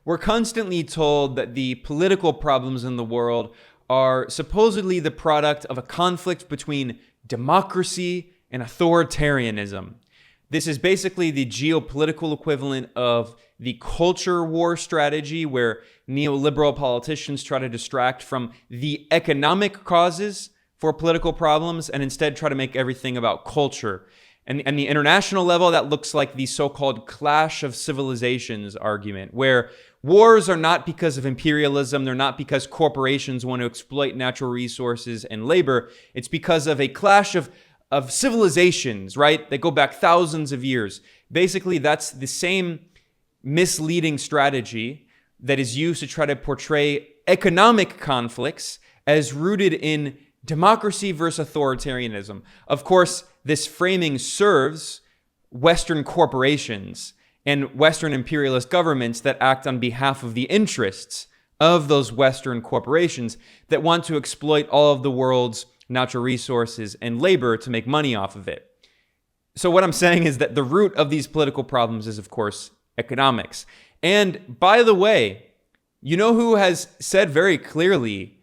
We're constantly told that the political problems in the world are supposedly the product of a conflict between democracy and authoritarianism. This is basically the geopolitical equivalent of the culture war strategy, where neoliberal politicians try to distract from the economic causes for political problems and instead try to make everything about culture. And the international level, that looks like the so-called clash of civilizations argument, where wars are not because of imperialism, they're not because corporations want to exploit natural resources and labor. It's because of a clash of civilizations, right? They go back thousands of years. Basically, that's the same misleading strategy that is used to try to portray economic conflicts as rooted in democracy versus authoritarianism. Of course, this framing serves Western corporations and Western imperialist governments that act on behalf of the interests of those Western corporations that want to exploit all of the world's natural resources and labor to make money off of it. So what I'm saying is that the root of these political problems is, of course, economics. And by the way, you know who has said very clearly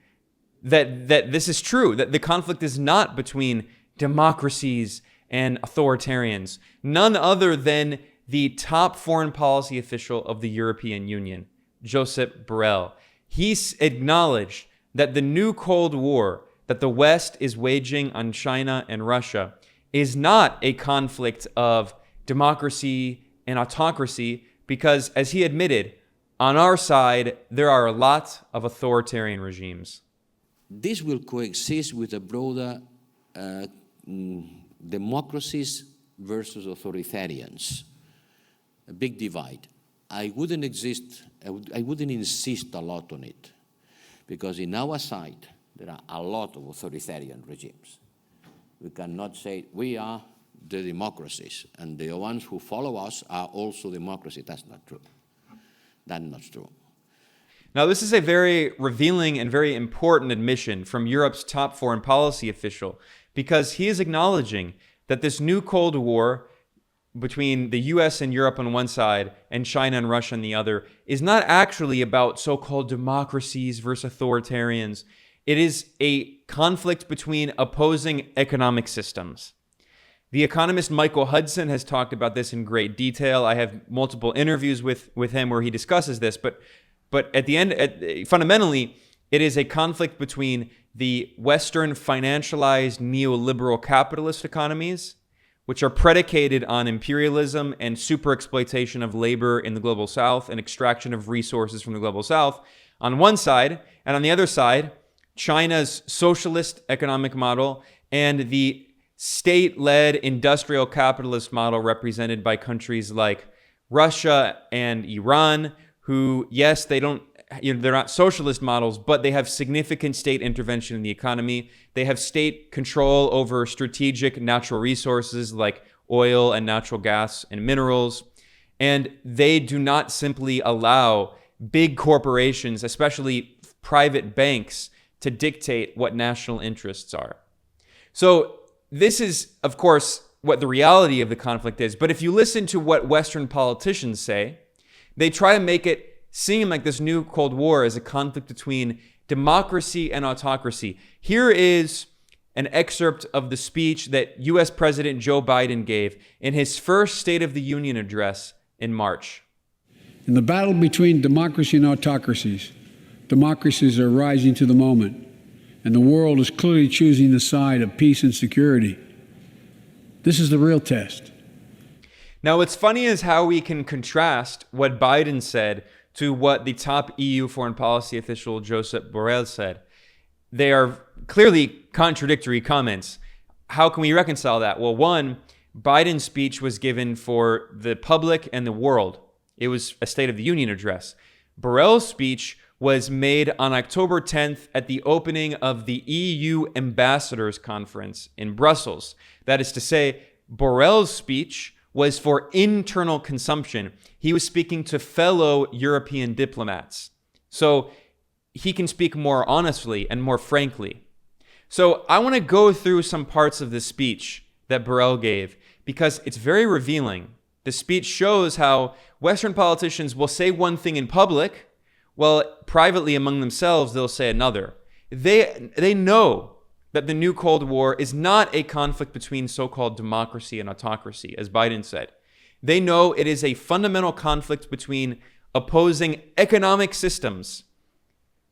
that this is true, that the conflict is not between democracies and authoritarians? None other than the top foreign policy official of the European Union, Josep Borrell. He's acknowledged that the new Cold War that the West is waging on China and Russia is not a conflict of democracy and autocracy, because, as he admitted, on our side, there are a lot of authoritarian regimes. This will coexist with a broader democracies versus authoritarians, a big divide. I wouldn't insist a lot on it, because in our side, there are a lot of authoritarian regimes. We cannot say we are the democracies and the ones who follow us are also democracy. That's not true. That's not true. Now, this is a very revealing and very important admission from Europe's top foreign policy official, because he is acknowledging that this new Cold War between the US and Europe on one side and China and Russia on the other is not actually about so-called democracies versus authoritarians. It is a conflict between opposing economic systems. The economist Michael Hudson has talked about this in great detail. I have multiple interviews with him where he discusses this, but at the end, fundamentally, it is a conflict between the Western financialized neoliberal capitalist economies, which are predicated on imperialism and super exploitation of labor in the global South and extraction of resources from the global South on one side, and on the other side, China's socialist economic model and the state-led industrial capitalist model represented by countries like Russia and Iran, who, yes, they're not socialist models, but they have significant state intervention in the economy. They have state control over strategic natural resources like oil and natural gas and minerals. And they do not simply allow big corporations, especially private banks, to dictate what national interests are. So this is, of course, what the reality of the conflict is. But if you listen to what Western politicians say, they try to make it seem like this new Cold War is a conflict between democracy and autocracy. Here is an excerpt of the speech that U.S. President Joe Biden gave in his first State of the Union address in March. In the battle between democracy and autocracies, democracies are rising to the moment, and the world is clearly choosing the side of peace and security. This is the real test. Now, what's funny is how we can contrast what Biden said to what the top EU foreign policy official Josep Borrell said. They are clearly contradictory comments. How can we reconcile that? Well, one, Biden's speech was given for the public and the world. It was a State of the Union address. Borrell's speech was made on October 10th at the opening of the EU Ambassadors Conference in Brussels. That is to say, Borrell's speech was for internal consumption. He was speaking to fellow European diplomats. So he can speak more honestly and more frankly. So I want to go through some parts of the speech that Borrell gave, because it's very revealing The speech shows how Western politicians will say one thing in public, while privately among themselves, they'll say another. They know that the new Cold War is not a conflict between so-called democracy and autocracy, as Biden said. They know it is a fundamental conflict between opposing economic systems,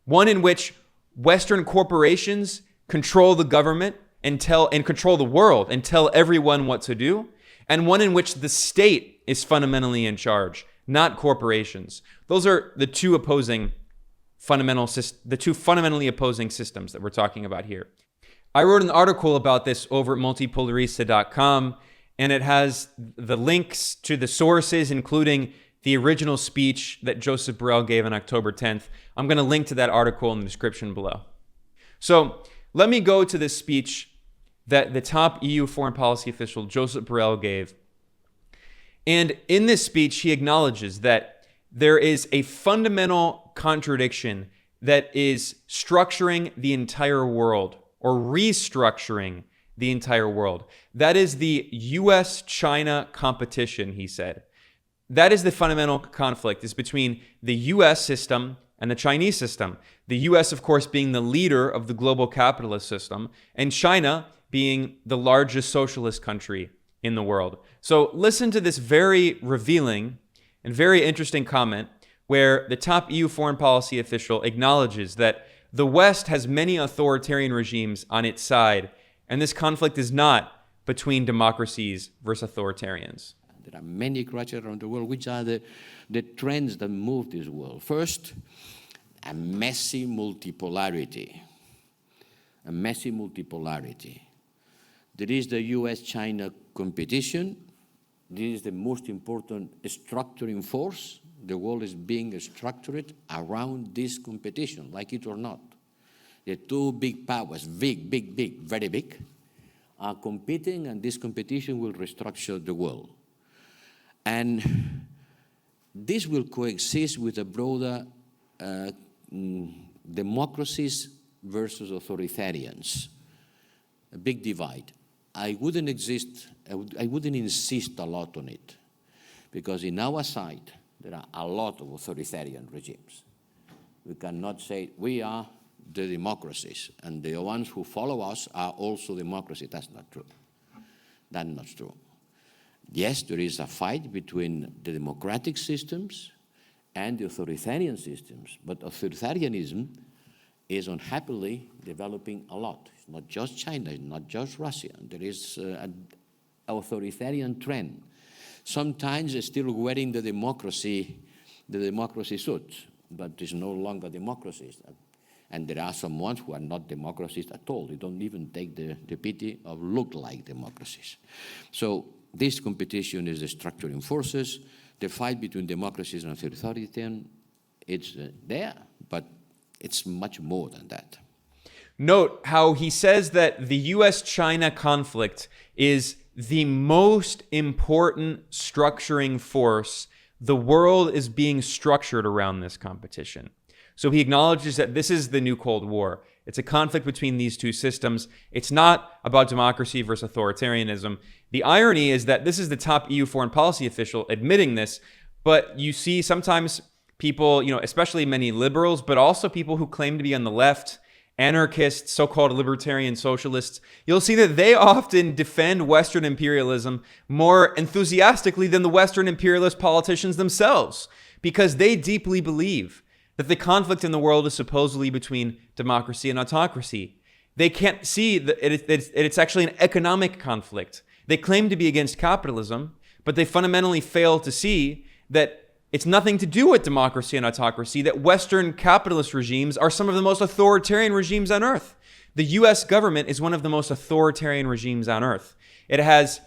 one in which Western corporations control the government and control the world and tell everyone what to do, and one in which the state is fundamentally in charge, not corporations. Those are the two fundamentally opposing systems that we're talking about here. I wrote an article about this over at multipolarista.com, and it has the links to the sources, including the original speech that Josep Borrell gave on October 10th. I'm going to link to that article in the description below. So let me go to this speech that the top EU foreign policy official, Josep Borrell, gave. And in this speech, he acknowledges that there is a fundamental contradiction that is structuring the entire world, or restructuring the entire world. That is the US-China competition, he said. That is the fundamental conflict, is between the US system and the Chinese system. The US, of course, being the leader of the global capitalist system, and China being the largest socialist country in the world. So listen to this very revealing and very interesting comment where the top EU foreign policy official acknowledges that the West has many authoritarian regimes on its side, and this conflict is not between democracies versus authoritarians. There are many crises around the world. Which are the trends that move this world? First, a messy multipolarity. A messy multipolarity. There is the US-China competition. This is the most important structuring force. The world is being structured around this competition, like it or not. The two big powers, big, very big, are competing, and this competition will restructure the world. And this will coexist with a broader democracies versus authoritarians, a big divide. I wouldn't insist a lot on it, because in our side, there are a lot of authoritarian regimes. We cannot say we are the democracies, and the ones who follow us are also democracies. That's not true. That's not true. Yes, there is a fight between the democratic systems and the authoritarian systems, but authoritarianism is unhappily developing a lot. It's not just China, it's not just Russia. There is an authoritarian trend. Sometimes it's still wearing the democracy suit, but it's no longer democracies. And there are some ones who are not democracies at all. They don't even take the pity of look like democracies. So this competition is the structuring forces. The fight between democracies and authoritarian, it's there, but it's much more than that. Note how he says that the US-China conflict is the most important structuring force. The world is being structured around this competition. So he acknowledges that this is the new Cold War. It's a conflict between these two systems. It's not about democracy versus authoritarianism. The irony is that this is the top EU foreign policy official admitting this, but you see sometimes people, especially many liberals, but also people who claim to be on the left, anarchists, so-called libertarian socialists, you'll see that they often defend Western imperialism more enthusiastically than the Western imperialist politicians themselves, because they deeply believe that the conflict in the world is supposedly between democracy and autocracy. They can't see that it's actually an economic conflict. They claim to be against capitalism, but they fundamentally fail to see that it's nothing to do with democracy and autocracy, that Western capitalist regimes are some of the most authoritarian regimes on earth. The US government is one of the most authoritarian regimes on earth. It has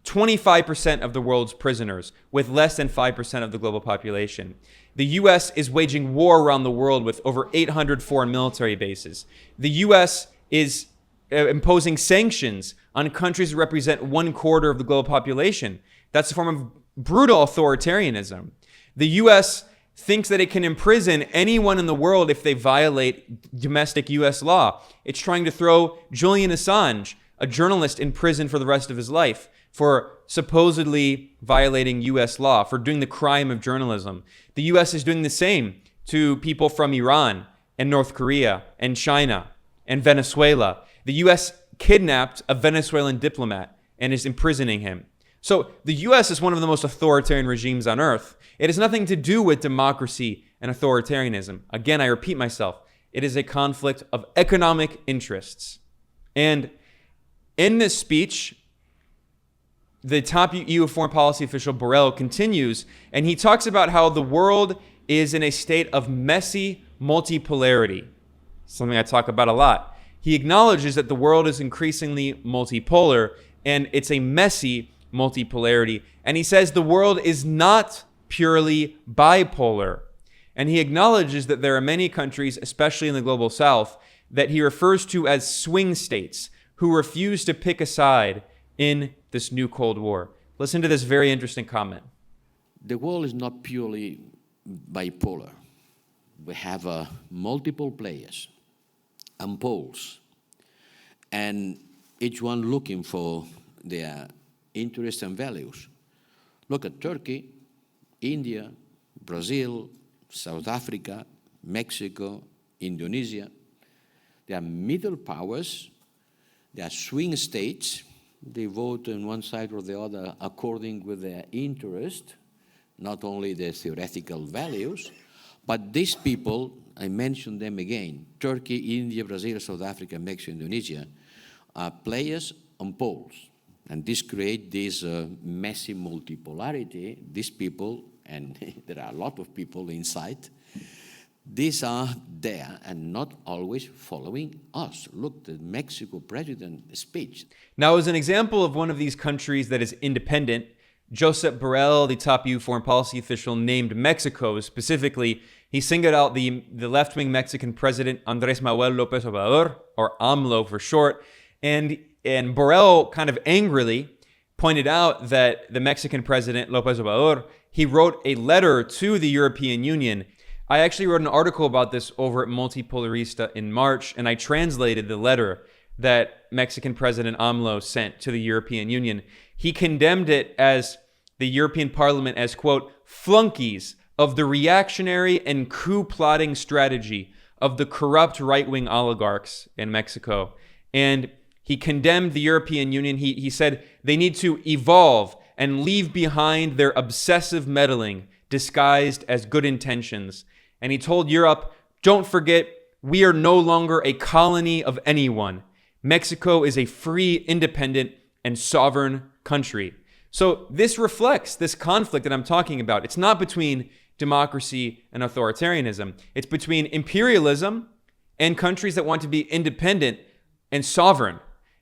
25% of the world's prisoners, with less than 5% of the global population. The US is waging war around the world with over 800 foreign military bases. The US is imposing sanctions on countries that represent 1/4 of the global population. That's a form of brutal authoritarianism. The US thinks that it can imprison anyone in the world if they violate domestic US law. It's trying to throw Julian Assange, a journalist, in prison for the rest of his life for supposedly violating U.S. law, for doing the crime of journalism. The U.S. is doing the same to people from Iran and North Korea and China and Venezuela. The U.S. kidnapped a Venezuelan diplomat and is imprisoning him. So the U.S. is one of the most authoritarian regimes on earth. It has nothing to do with democracy and authoritarianism. Again, I repeat myself, it is a conflict of economic interests. And in this speech, the top EU foreign policy official Borrell continues, and he talks about how the world is in a state of messy multipolarity, something I talk about a lot. He acknowledges that the world is increasingly multipolar, and it's a messy multipolarity. And he says the world is not purely bipolar. And he acknowledges that there are many countries, especially in the global south, that he refers to as swing states who refuse to pick a side in this new Cold War. Listen to this very interesting comment. The world is not purely bipolar. We have multiple players and poles, and each one looking for their interests and values. Look at Turkey, India, Brazil, South Africa, Mexico, Indonesia. They are middle powers. They are swing states. They vote on one side or the other according with their interest, not only their theoretical values, but these people, I mentioned them again, Turkey, India, Brazil, South Africa, Mexico, Indonesia, are players on poles. And this creates this messy multipolarity. These people, and there are a lot of people inside, these are there and not always following us. Look, the Mexico president speech. Now, as an example of one of these countries that is independent, Josep Borrell, the top EU foreign policy official, named Mexico specifically. He singled out the left-wing Mexican president, Andrés Manuel López Obrador, or AMLO for short, and Borrell kind of angrily pointed out that the Mexican president, López Obrador, he wrote a letter to the European Union. I actually wrote an article about this over at Multipolarista in March, and I translated the letter that Mexican President AMLO sent to the European Union. He condemned it as the European Parliament as, quote, flunkies of the reactionary and coup-plotting strategy of the corrupt right-wing oligarchs in Mexico. And he condemned the European Union. He said they need to evolve and leave behind their obsessive meddling disguised as good intentions. And he told Europe, don't forget, we are no longer a colony of anyone. Mexico is a free, independent, and sovereign country. So this reflects this conflict that I'm talking about. It's not between democracy and authoritarianism. It's between imperialism and countries that want to be independent and sovereign.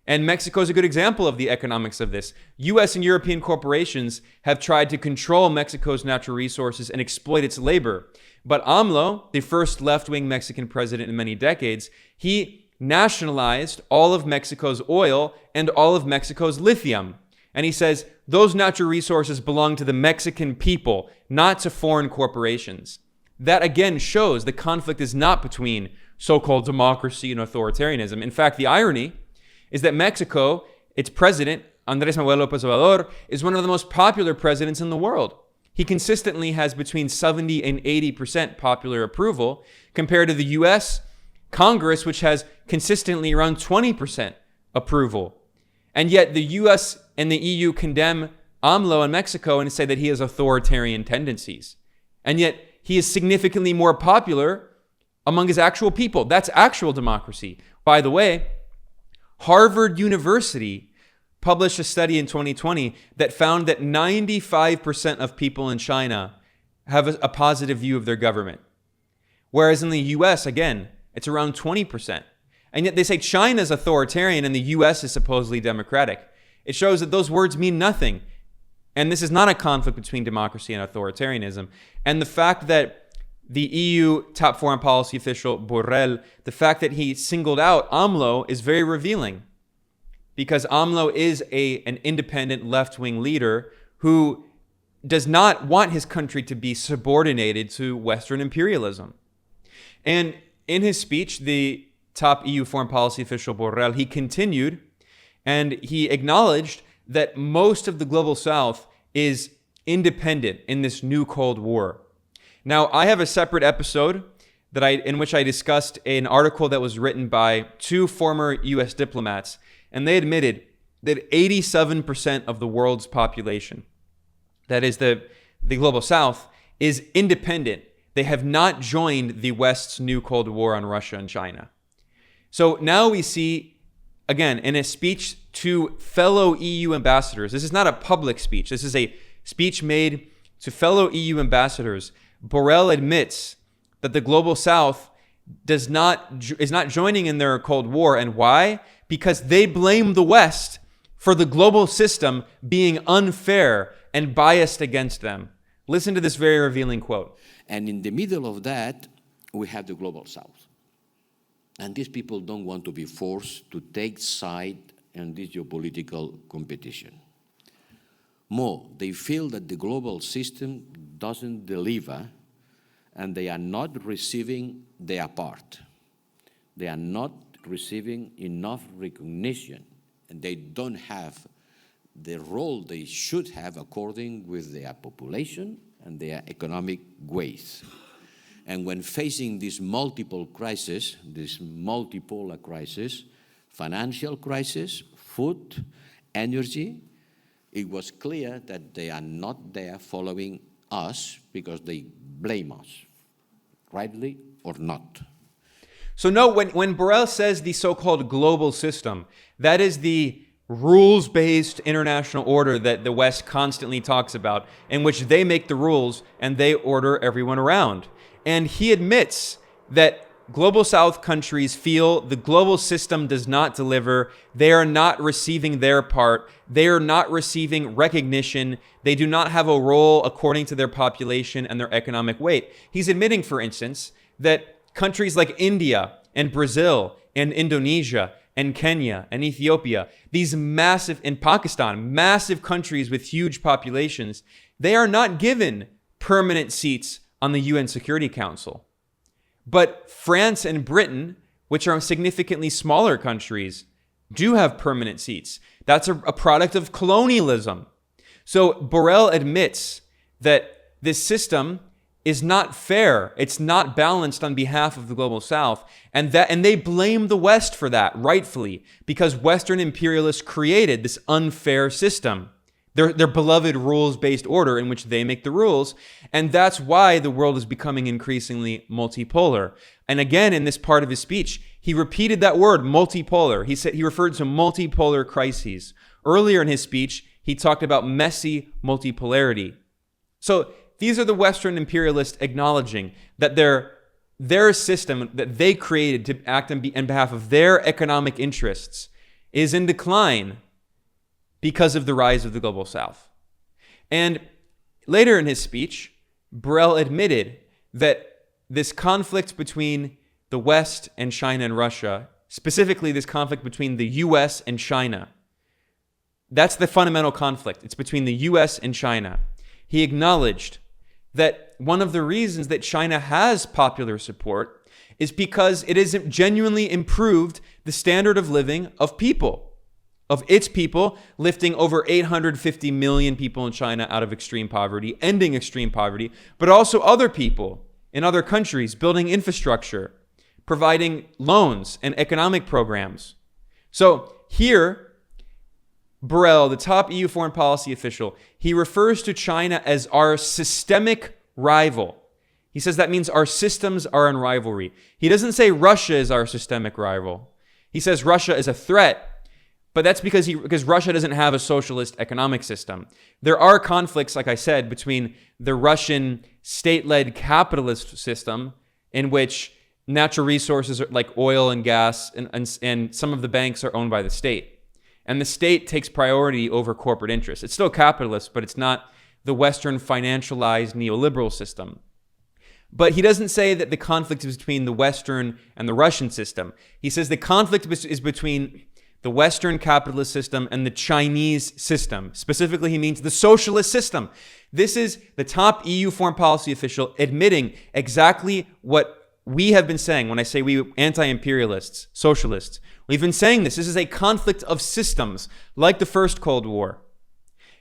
And Mexico is a good example of the economics of this. U.S. and European corporations have tried to control Mexico's natural resources and exploit its labor. But AMLO, the first left-wing Mexican president in many decades, he nationalized all of Mexico's oil and all of Mexico's lithium. And he says those natural resources belong to the Mexican people, not to foreign corporations. That again shows the conflict is not between so-called democracy and authoritarianism. In fact, the irony is that Mexico, its president, Andrés Manuel López Obrador, is one of the most popular presidents in the world. He consistently has between 70 and 80% popular approval compared to the U.S. Congress, which has consistently around 20% approval. And yet the U.S. and the EU condemn AMLO in Mexico and say that he has authoritarian tendencies. And yet he is significantly more popular among his actual people. That's actual democracy. By the way, Harvard University published a study in 2020 that found that 95% of people in China have a positive view of their government. Whereas in the US, again, it's around 20%. And yet they say China's authoritarian and the US is supposedly democratic. It shows that those words mean nothing. And this is not a conflict between democracy and authoritarianism. And the fact that the EU top foreign policy official, Borrell, the fact that he singled out AMLO is very revealing. Because AMLO is an independent left-wing leader who does not want his country to be subordinated to Western imperialism. And in his speech, the top EU foreign policy official, Borrell, he continued and he acknowledged that most of the global South is independent in this new Cold War. Now, I have a separate episode in which I discussed an article that was written by two former U.S. diplomats, and they admitted that 87% of the world's population, that is the global South, is independent. They have not joined the West's new Cold War on Russia and China. So now we see, again, in a speech to fellow EU ambassadors, this is not a public speech, this is a speech made to fellow EU ambassadors, Borrell admits that the global South is not joining in their Cold War. And why? Because they blame the West for the global system being unfair and biased against them. Listen to this very revealing quote. And in the middle of that, we have the global South. And these people don't want to be forced to take side in this geopolitical competition. More, they feel that the global system doesn't deliver and they are not receiving their part. They are not receiving enough recognition, and they don't have the role they should have according with their population and their economic weight. And when facing this multiple crisis, this multipolar crisis, financial crisis, food, energy, it was clear that they are not there following us because they blame us, rightly or not. So no, when Borrell says the so-called global system, that is the rules-based international order that the West constantly talks about, in which they make the rules and they order everyone around. And he admits that global South countries feel the global system does not deliver. They are not receiving their part. They are not receiving recognition. They do not have a role according to their population and their economic weight. He's admitting, for instance, that countries like India and Brazil and Indonesia and Kenya and Ethiopia, these massive, and Pakistan, massive countries with huge populations, they are not given permanent seats on the UN Security Council. But France and Britain, which are significantly smaller countries, do have permanent seats. That's a product of colonialism. So Borrell admits that this system is not fair. It's not balanced on behalf of the global South. And they blame the West for that, rightfully, because Western imperialists created this unfair system. Their beloved rules-based order in which they make the rules. And that's why the world is becoming increasingly multipolar. And again, in this part of his speech, he repeated that word, multipolar. He referred to multipolar crises. Earlier in his speech, he talked about messy multipolarity. So these are the Western imperialists acknowledging that their system that they created to act on behalf of their economic interests is in decline because of the rise of the global South. And later in his speech, Borrell admitted that this conflict between the West and China and Russia, specifically this conflict between the US and China, that's the fundamental conflict. It's between the US and China. He acknowledged that one of the reasons that China has popular support is because it has genuinely improved the standard of living of its people, lifting over 850 million people in China out of extreme poverty, ending extreme poverty, but also other people in other countries, building infrastructure, providing loans and economic programs. So here, Borrell, the top EU foreign policy official, he refers to China as our systemic rival. He says that means our systems are in rivalry. He doesn't say Russia is our systemic rival. He says Russia is a threat, but that's because Russia doesn't have a socialist economic system. There are conflicts, like I said, between the Russian state-led capitalist system, in which natural resources like oil and gas and some of the banks are owned by the state. And the state takes priority over corporate interests. It's still capitalist, but it's not the Western financialized neoliberal system. But he doesn't say that the conflict is between the Western and the Russian system. He says the conflict is between the Western capitalist system and the Chinese system. Specifically, he means the socialist system. This is the top EU foreign policy official admitting exactly what we have been saying, when I say we, anti-imperialists, socialists, we've been saying this. This is a conflict of systems, like the First Cold War.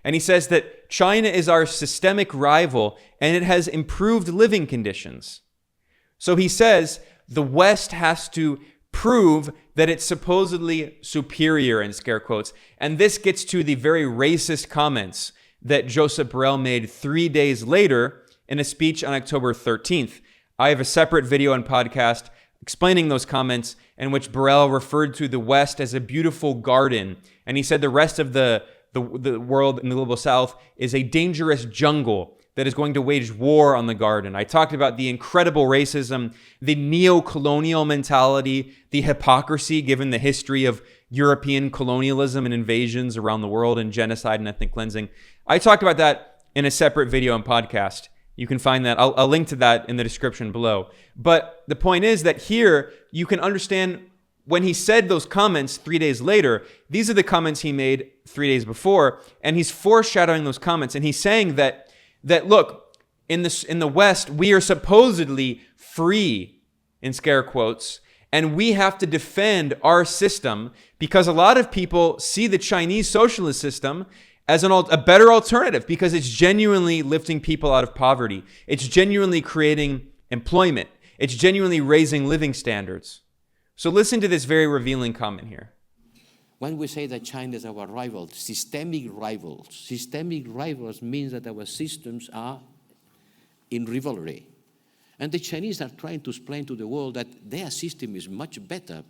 And he says that China is our systemic rival and it has improved living conditions. So he says the West has to prove that it's supposedly superior, in scare quotes. And this gets to the very racist comments that Josep Borrell made 3 days later in a speech on October 13th. I have a separate video and podcast explaining those comments in which Borrell referred to the West as a beautiful garden. And he said the rest of the world in the global South is a dangerous jungle that is going to wage war on the garden. I talked about the incredible racism, the neo-colonial mentality, the hypocrisy given the history of European colonialism and invasions around the world and genocide and ethnic cleansing. I talked about that in a separate video and podcast. You can find that. I'll link to that in the description below. But the point is that here you can understand when he said those comments 3 days later, these are the comments he made 3 days before, and he's foreshadowing those comments. And he's saying that look, in the West, we are supposedly free, in scare quotes, and we have to defend our system because a lot of people see the Chinese socialist system as a better alternative because it's genuinely lifting people out of poverty. It's genuinely creating employment. It's genuinely raising living standards. So listen to this very revealing comment here. When we say that China is our rival, systemic rivals means that our systems are in rivalry. And the Chinese are trying to explain to the world that their system is much better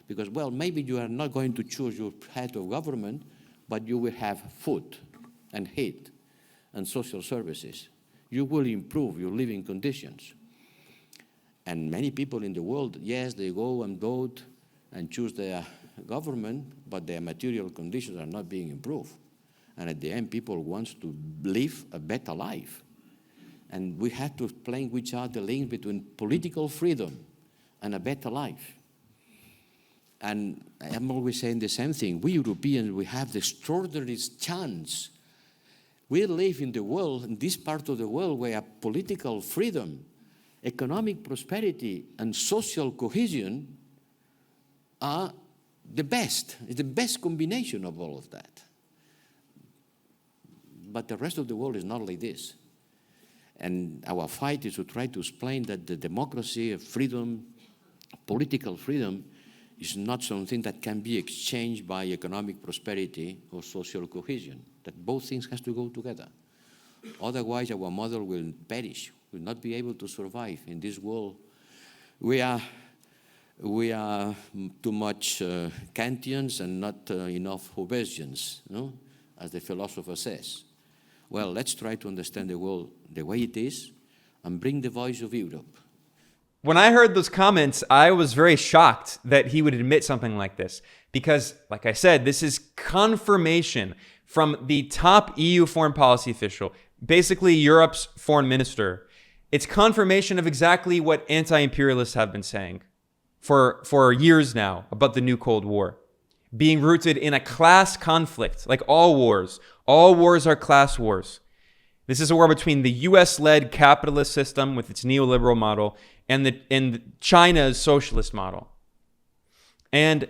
because, well, maybe you are not going to choose your head of government, but you will have food and heat and social services. You will improve your living conditions. And many people in the world, yes, they go and vote and choose their government, but their material conditions are not being improved. And at the end, people want to live a better life. And we have to explain which are the links between political freedom and a better life. And I'm always saying the same thing. We Europeans, we have the extraordinary chance. We live in the world, in this part of the world, where political freedom, economic prosperity, and social cohesion are the best. It's the best combination of all of that. But the rest of the world is not like this. And our fight is to try to explain that the democracy, freedom, political freedom, is not something that can be exchanged by economic prosperity or social cohesion. That both things has to go together. Otherwise, our model will perish, will not be able to survive in this world. We are too much Kantians and not enough Hobbesians, no? As the philosopher says. Well, let's try to understand the world the way it is and bring the voice of Europe. When I heard those comments, I was very shocked that he would admit something like this. Because, like I said, this is confirmation from the top EU foreign policy official, basically Europe's foreign minister. It's confirmation of exactly what anti-imperialists have been saying for years now about the new Cold War. Being rooted in a class conflict, like all wars. All wars are class wars. This is a war between the US-led capitalist system with its neoliberal model and China's socialist model. And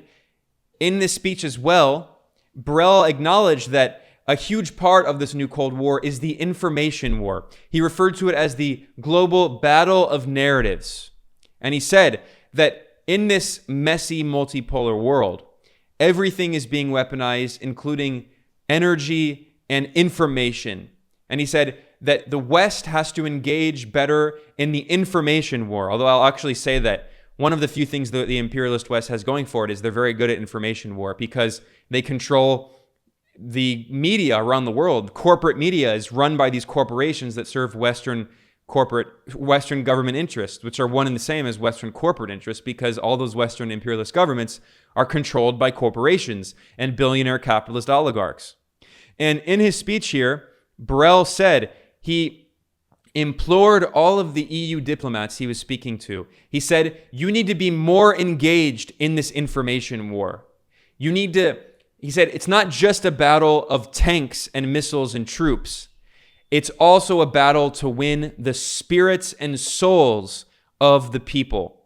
in this speech as well, Borrell acknowledged that a huge part of this new Cold War is the information war. He referred to it as the global battle of narratives. And he said that in this messy multipolar world, everything is being weaponized, including energy and information. And he said that the West has to engage better in the information war. Although I'll actually say that one of the few things that the imperialist West has going for it is they're very good at information war because they control the media around the world. Corporate media is run by these corporations that serve Western government interests, which are one and the same as Western corporate interests because all those Western imperialist governments are controlled by corporations and billionaire capitalist oligarchs. And in his speech here, Borrell said he implored all of the EU diplomats he was speaking to. He said, you need to be more engaged in this information war. He said, it's not just a battle of tanks and missiles and troops. It's also a battle to win the spirits and souls of the people.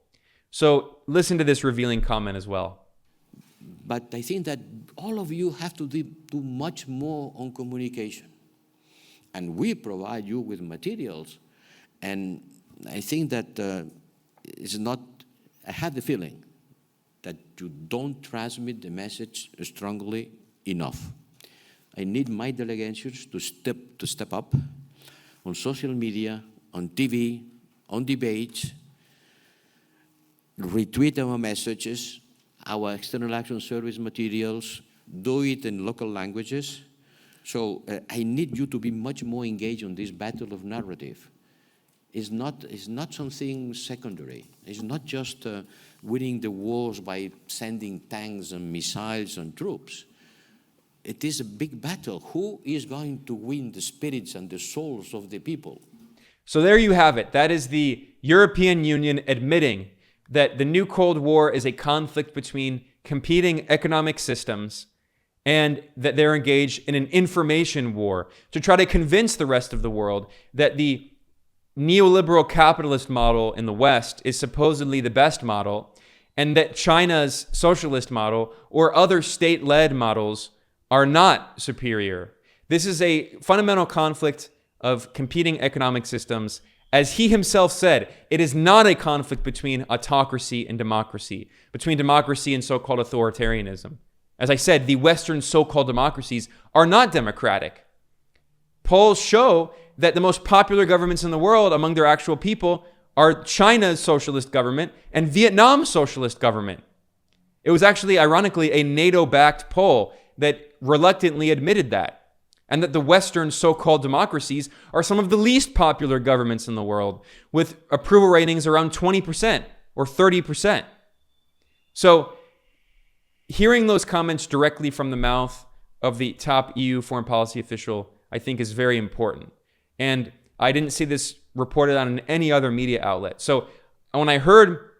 So listen to this revealing comment as well. But I think that all of you have to do much more on communication. And we provide you with materials. And I think that it's not, I have the feeling that you don't transmit the message strongly enough. I need my delegations to step up on social media, on TV, on debates, retweet our messages, our External Action Service materials, do it in local languages. So I need you to be much more engaged on this battle of narrative. It's not something secondary. It's not just winning the wars by sending tanks and missiles and troops. It is a big battle. Who is going to win the spirits and the souls of the people? So there you have it. That is the European Union admitting that the new Cold War is a conflict between competing economic systems and that they're engaged in an information war to try to convince the rest of the world that the neoliberal capitalist model in the West is supposedly the best model and that China's socialist model or other state-led models are not superior. This is a fundamental conflict of competing economic systems. As he himself said, it is not a conflict between autocracy and democracy, between democracy and so-called authoritarianism. As I said, the Western so-called democracies are not democratic. Polls show that the most popular governments in the world among their actual people are China's socialist government and Vietnam's socialist government. It was actually, ironically, a NATO-backed poll that reluctantly admitted that, and that the Western so-called democracies are some of the least popular governments in the world, with approval ratings around 20% or 30%. So, hearing those comments directly from the mouth of the top EU foreign policy official, I think is very important. And I didn't see this reported on in any other media outlet. So when I heard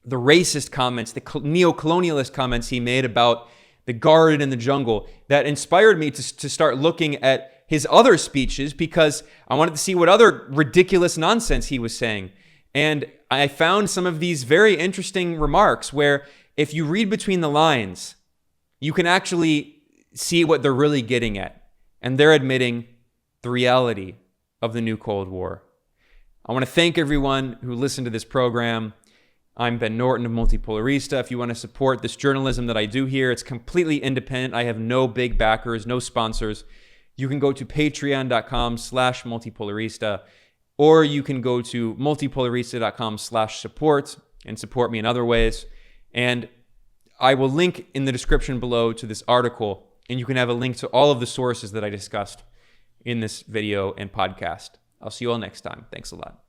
the racist comments, the neo-colonialist comments he made about the garden in the jungle, that inspired me to start looking at his other speeches because I wanted to see what other ridiculous nonsense he was saying. And I found some of these very interesting remarks where if you read between the lines, you can actually see what they're really getting at. And they're admitting the reality of the new Cold War. I want to thank everyone who listened to this program. I'm Ben Norton of Multipolarista. If you want to support this journalism that I do here, it's completely independent. I have no big backers, no sponsors. You can go to patreon.com/multipolarista, or you can go to multipolarista.com/support and support me in other ways. And I will link in the description below to this article, and you can have a link to all of the sources that I discussed in this video and podcast. I'll see you all next time. Thanks a lot.